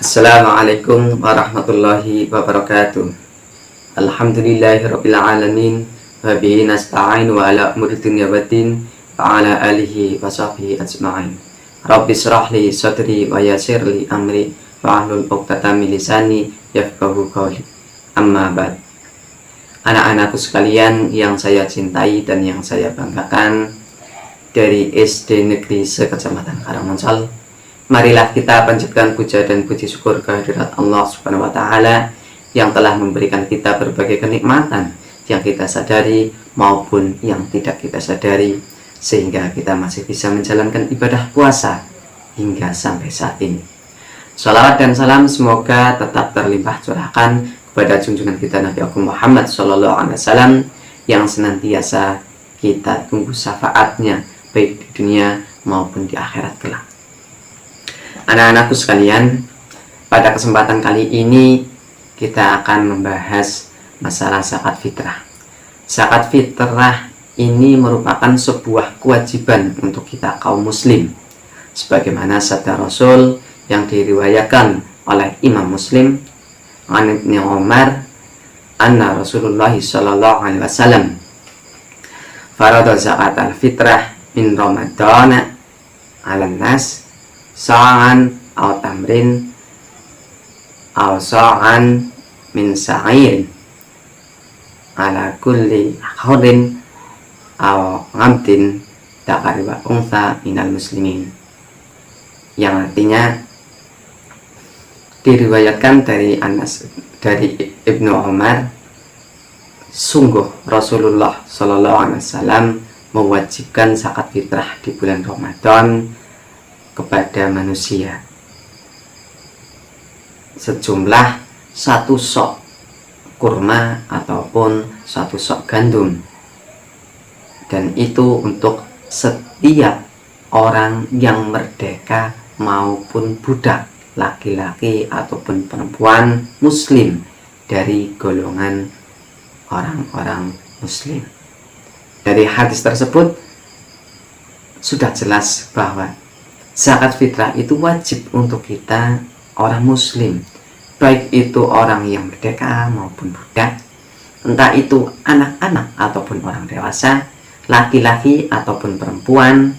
Assalamualaikum warahmatullahi wabarakatuh. Alhamdulillahirabbil alamin wa bihi nasta'in wa ala umuri dunya waddin wa ala alihi wa sahbihi ajma'in. Rabbi shrah li sadri wa yassir li amri wa ahlul 'uqdatam min lisani yafqahu qawli. Amma ba'd. Anak-anakku sekalian yang saya cintai dan yang saya banggakan, dari SD Negeri Sekecamatan Karangmonsal, marilah kita panjatkan puja dan puji syukur kehadirat Allah Subhanahu wa Ta'ala yang telah memberikan kita berbagai kenikmatan yang kita sadari maupun yang tidak kita sadari, sehingga kita masih bisa menjalankan ibadah puasa hingga sampai saat ini. Salawat dan salam semoga tetap terlimpah curahkan kepada junjungan kita Nabi Agung Muhammad SAW yang senantiasa kita tunggu syafaatnya baik di dunia maupun di akhirat kelak. Anak-anakku sekalian, pada kesempatan kali ini kita akan membahas masalah zakat fitrah. Zakat fitrah ini merupakan sebuah kewajiban untuk kita kaum muslim, sebagaimana sabda Rasul yang diriwayatkan oleh Imam Muslim an Ibnu Umar anna Rasulullah sallallahu alaihi wasallam farada zakat al-fitrah min Ramadan 'alan nas sa'an aw tamrin aw sa'an min sa'ir ala kulli haurin aw ngamtin dakari wa unsa minal muslimin, yang artinya diriwayatkan dari Ibnu Umar, sungguh Rasulullah Shallallahu Alaihi Wasallam mewajibkan zakat fitrah di bulan Ramadan kepada manusia sejumlah 1 sok kurma ataupun 1 sok gandum, dan itu untuk setiap orang yang merdeka maupun budak, laki-laki ataupun perempuan muslim dari golongan orang-orang muslim. Dari hadis tersebut sudah jelas bahwa zakat fitrah itu wajib untuk kita orang muslim, baik itu orang yang merdeka maupun budak, entah itu anak-anak ataupun orang dewasa, laki-laki ataupun perempuan,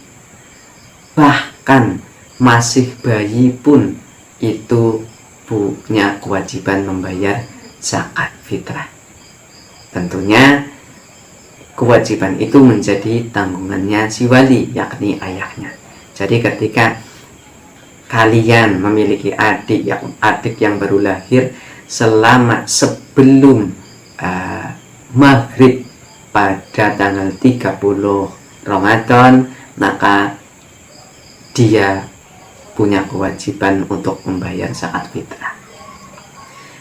bahkan masih bayi pun itu punya kewajiban membayar zakat fitrah. Tentunya kewajiban itu menjadi tanggungannya si wali, yakni ayahnya. Jadi ketika kalian memiliki adik yang baru lahir selama sebelum maghrib pada tanggal 30 Ramadan, maka dia punya kewajiban untuk membayar zakat fitrah.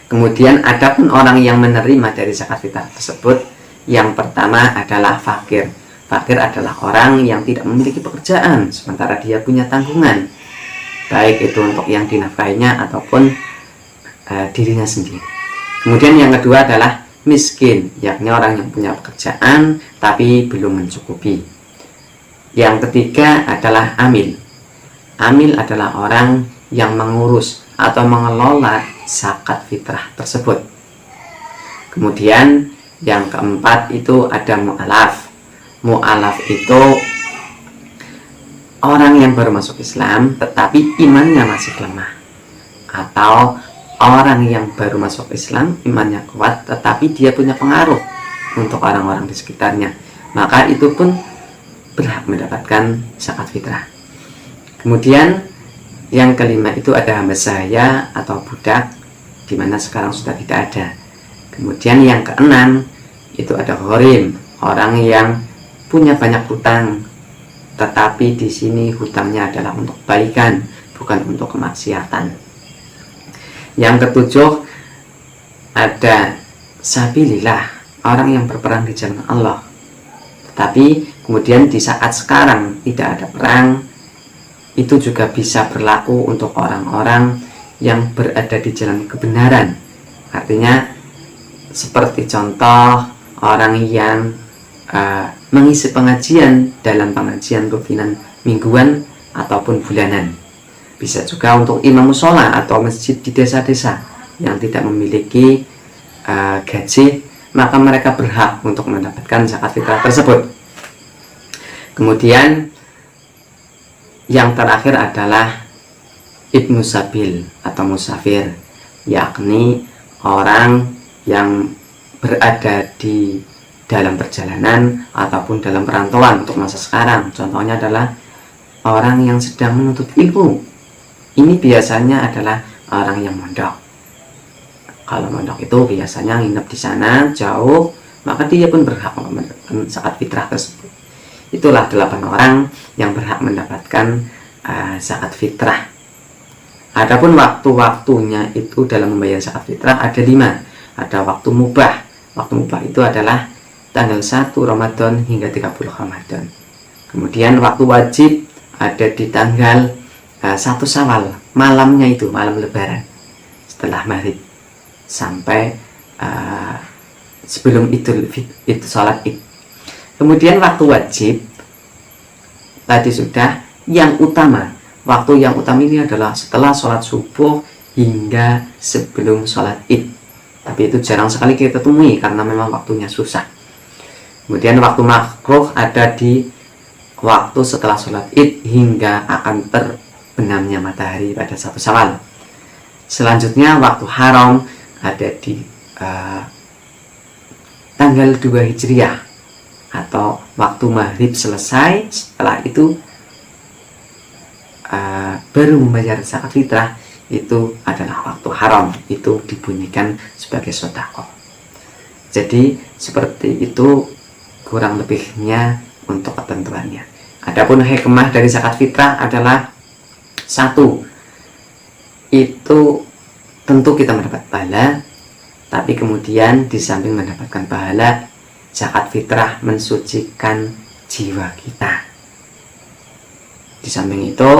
Kemudian adapun orang yang menerima dari zakat fitrah tersebut, yang pertama adalah fakir. Fakir adalah orang yang tidak memiliki pekerjaan sementara dia punya tanggungan, baik itu untuk yang dinafkahinya ataupun dirinya sendiri. Kemudian yang kedua adalah miskin, yakni orang yang punya pekerjaan tapi belum mencukupi. Yang ketiga adalah amil. Amil adalah orang yang mengurus atau mengelola zakat fitrah tersebut. Kemudian yang keempat itu ada mu'alaf. Mu'alaf itu orang yang baru masuk Islam tetapi imannya masih lemah, atau orang yang baru masuk Islam imannya kuat tetapi dia punya pengaruh untuk orang-orang di sekitarnya, maka itu pun berhak mendapatkan zakat fitrah. Kemudian yang kelima itu ada hamba sahaya atau budak, dimana sekarang sudah tidak ada. Kemudian yang keenam itu ada gharim, orang yang punya banyak hutang, tetapi di sini hutangnya adalah untuk kebaikan, bukan untuk kemaksiatan. Yang ketujuh ada sabilillah, orang yang berperang di jalan Allah, tetapi kemudian di saat sekarang tidak ada perang. Itu juga bisa berlaku untuk orang-orang yang berada di jalan kebenaran. Artinya seperti contoh orang yang mengisi pengajian dalam pengajian rutinan mingguan ataupun bulanan. Bisa juga untuk imam musola atau masjid di desa-desa yang tidak memiliki gaji, maka mereka berhak untuk mendapatkan zakat fitrah tersebut. Kemudian yang terakhir adalah ibnu sabil atau musafir, yakni orang yang berada di dalam perjalanan ataupun dalam perantauan untuk masa sekarang. Contohnya adalah orang yang sedang menuntut ilmu. Ini biasanya adalah orang yang mondok. Kalau mondok itu biasanya nginep di sana jauh, maka dia pun berhak mendapatkan zakat fitrah tersebut. Itulah 8 orang yang berhak mendapatkan zakat fitrah. Adapun waktu-waktunya itu dalam membayar zakat fitrah ada 5. Ada waktu mubah. Waktu mubah itu adalah tanggal 1 Ramadan hingga 30 Ramadan. Kemudian waktu wajib ada di tanggal 1 Syawal, malamnya itu malam lebaran, setelah maghrib sampai sebelum itu sholat id. Kemudian waktu wajib tadi sudah. Yang utama, waktu yang utama ini adalah setelah sholat subuh hingga sebelum sholat id. Tapi itu jarang sekali kita temui karena memang waktunya susah. Kemudian waktu makruh ada di waktu setelah sholat id hingga akan terbenamnya matahari pada 1 Syawal. Selanjutnya waktu haram ada di tanggal 2 Hijriah atau waktu maghrib selesai, setelah itu baru membayar zakat fitrah. Itu adalah waktu haram, itu dibunyikan sebagai sedekah. Jadi seperti itu kurang lebihnya untuk ketentuannya. Adapun hikmah dari zakat fitrah adalah 1, itu tentu kita mendapat pahala, tapi kemudian di samping mendapatkan pahala, zakat fitrah mensucikan jiwa kita. Di samping itu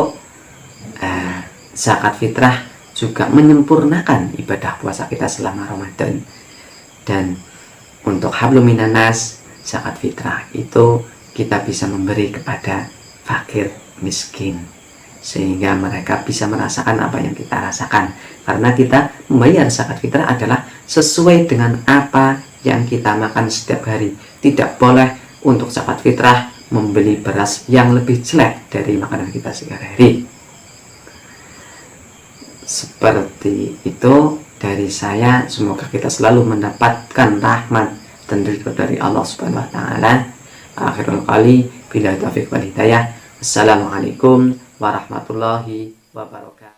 zakat fitrah juga menyempurnakan ibadah puasa kita selama Ramadan. Dan untuk hablum minanas, zakat fitrah itu kita bisa memberi kepada fakir miskin, sehingga mereka bisa merasakan apa yang kita rasakan. Karena kita membayar zakat fitrah adalah sesuai dengan apa yang kita makan setiap hari. Tidak boleh untuk zakat fitrah membeli beras yang lebih jelek dari makanan kita sehari-hari. Seperti itu dari saya. Semoga kita selalu mendapatkan rahmat dan ridho dari Allah Subhanahu wa taala. Akhirul qali, bila taufiq wal hidayah. Assalamualaikum warahmatullahi wabarakatuh.